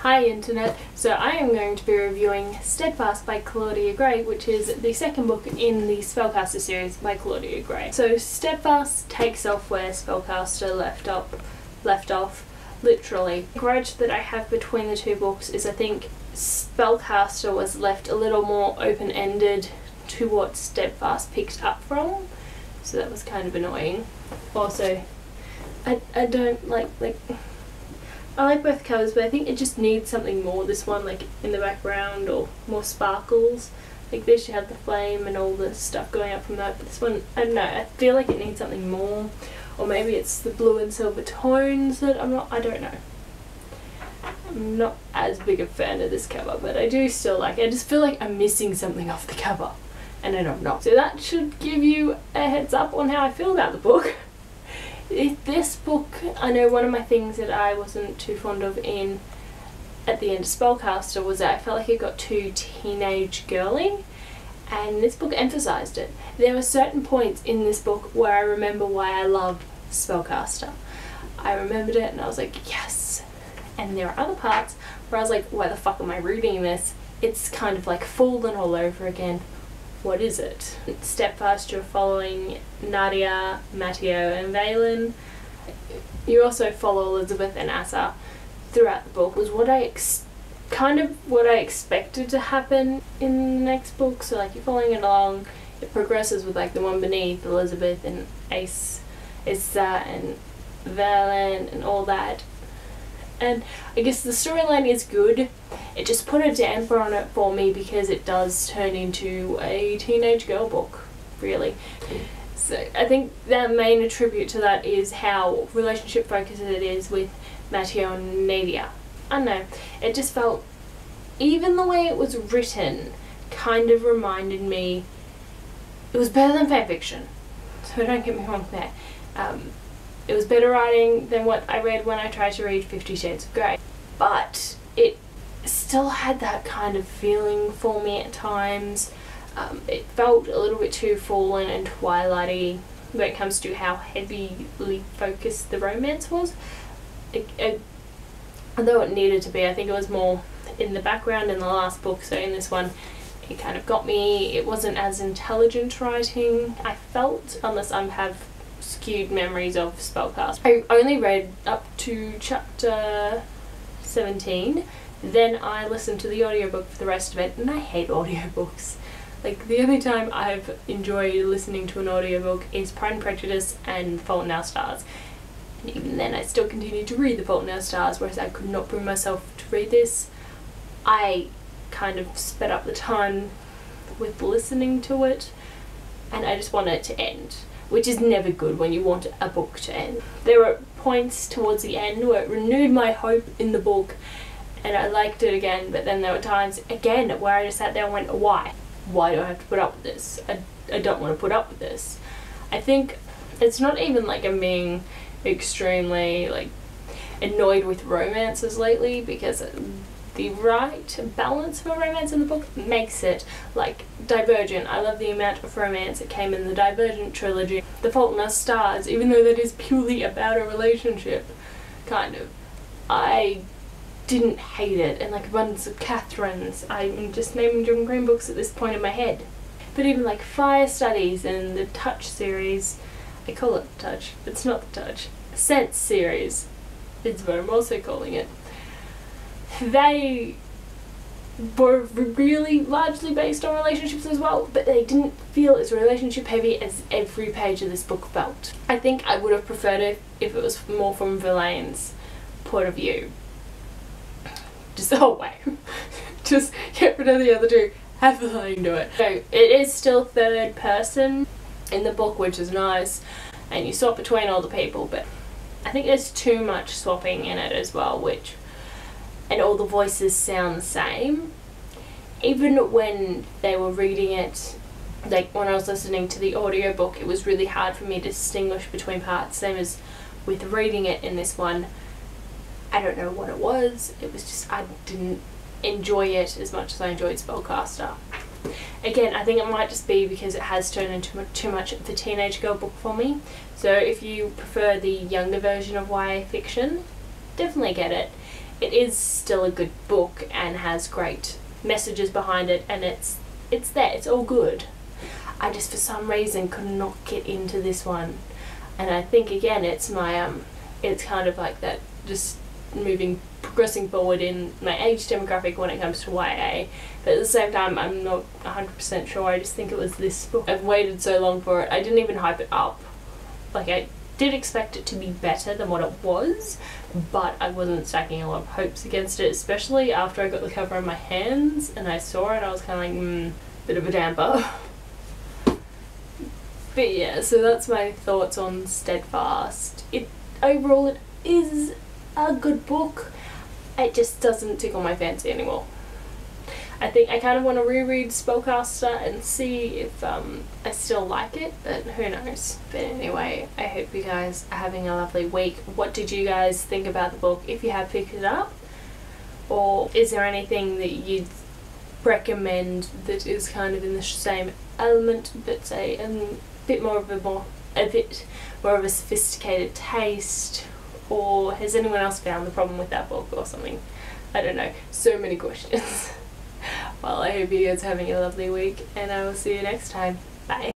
Hi Internet! So I am going to be reviewing Steadfast by Claudia Gray, which is the second book in the Spellcaster series by Claudia Gray. So Steadfast takes off where Spellcaster left off, literally. The grudge that I have between the two books is I think Spellcaster was left a little more open-ended to what Steadfast picked up from, so that was kind of annoying. Also, I don't like I like both covers, but I think it just needs something more. This one, like in the background, or more sparkles. Like this, you had the flame and all the stuff going up from that. But this one, I don't know. I feel like it needs something more, or maybe it's the blue and silver tones that I don't know. I'm not as big a fan of this cover, but I do still like it. I just feel like I'm missing something off the cover, and then I'm not. So that should give you a heads up on how I feel about the book. This book, I know one of my things that I wasn't too fond of at the end of Spellcaster was that I felt like it got too teenage girly, and this book emphasised it. There were certain points in this book where I remember why I loved Spellcaster. I remembered it and I was like, yes! And there are other parts where I was like, why the fuck am I reading this? It's kind of like fallen all over again. What is it? Steadfast, you're following Nadia, Matteo and Valen. You also follow Elizabeth and Asa throughout the book, was what I expected to happen in the next book. So like you're following it along, it progresses with like the one beneath, Elizabeth and Asa and Valen and all that. And I guess the storyline is good. It just put a damper on it for me because it does turn into a teenage girl book, really. So I think the main attribute to that is how relationship focused it is with Matteo and Nadia. I don't know, it just felt, even the way it was written kind of reminded me, it was better than fanfiction, so don't get me wrong there. It was better writing than what I read when I tried to read 50 Shades of Grey, but it still had that kind of feeling for me at times. It felt a little bit too fallen and twilighty when it comes to how heavily focused the romance was. Although it needed to be, I think it was more in the background in the last book, so in this one it kind of got me. It wasn't as intelligent writing, I felt, unless I have skewed memories of Spellcast. I only read up to chapter 17, then I listened to the audiobook for the rest of it, and I hate audiobooks. Like, the only time I've enjoyed listening to an audiobook is Pride and Prejudice and Fault in Our Stars. And even then I still continue to read The Fault in Our Stars, whereas I could not bring myself to read this. I kind of sped up the time with listening to it, and I just wanted it to end, which is never good when you want a book to end. There were points towards the end where it renewed my hope in the book and I liked it again, but then there were times again where I just sat there and went, why? Why do I have to put up with this? I don't want to put up with this. I think it's not even like I'm being extremely like annoyed with romances lately, because the right balance for romance in the book makes it like Divergent. I love the amount of romance that came in the Divergent trilogy. The Fault in Our Stars, even though that is purely about a relationship, kind of, I didn't hate it. And like Abundance of Catherine's, I'm just naming John Green books at this point in my head. But even like Fire Studies and the Touch series, I call it Touch, but it's not the Touch. Sense series is what I'm also calling it. They were really largely based on relationships as well, but they didn't feel as relationship heavy as every page of this book felt. I think I would have preferred it if it was more from Verlaine's point of view. Just the whole way. Just get rid of the other two, have Verlaine do it. So it is still third person in the book, which is nice, and you swap between all the people, but I think there's too much swapping in it as well, and all the voices sound the same. Even when they were reading it, like when I was listening to the audiobook, it was really hard for me to distinguish between parts, same as with reading it in this one. I don't know what it was, it was just I didn't enjoy it as much as I enjoyed Spellcaster. Again, I think it might just be because it has turned into too much of a teenage girl book for me. So if you prefer the younger version of YA fiction, definitely get it. it is still a good book and has great messages behind it, and it's there, it's all good. I just for some reason could not get into this one, and I think again it's my it's kind of like that, just progressing forward in my age demographic when it comes to YA, but at the same time I'm not 100% sure. I just think it was this book. I've waited so long for it. I didn't even hype it up. Like, I did expect it to be better than what it was, but I wasn't stacking a lot of hopes against it, especially after I got the cover in my hands and I saw it. I was kind of like, bit of a damper. But yeah, so that's my thoughts on Steadfast. Overall it is a good book. It just doesn't tickle my fancy anymore. I think I kind of want to reread Spellcaster and see if I still like it, but who knows. But anyway, I hope you guys are having a lovely week. What did you guys think about the book, if you have picked it up? Or is there anything that you'd recommend that is kind of in the same element, but say a bit more of a sophisticated taste? Or has anyone else found the problem with that book or something? I don't know. So many questions. Well, I hope you guys are having a lovely week, and I will see you next time. Bye.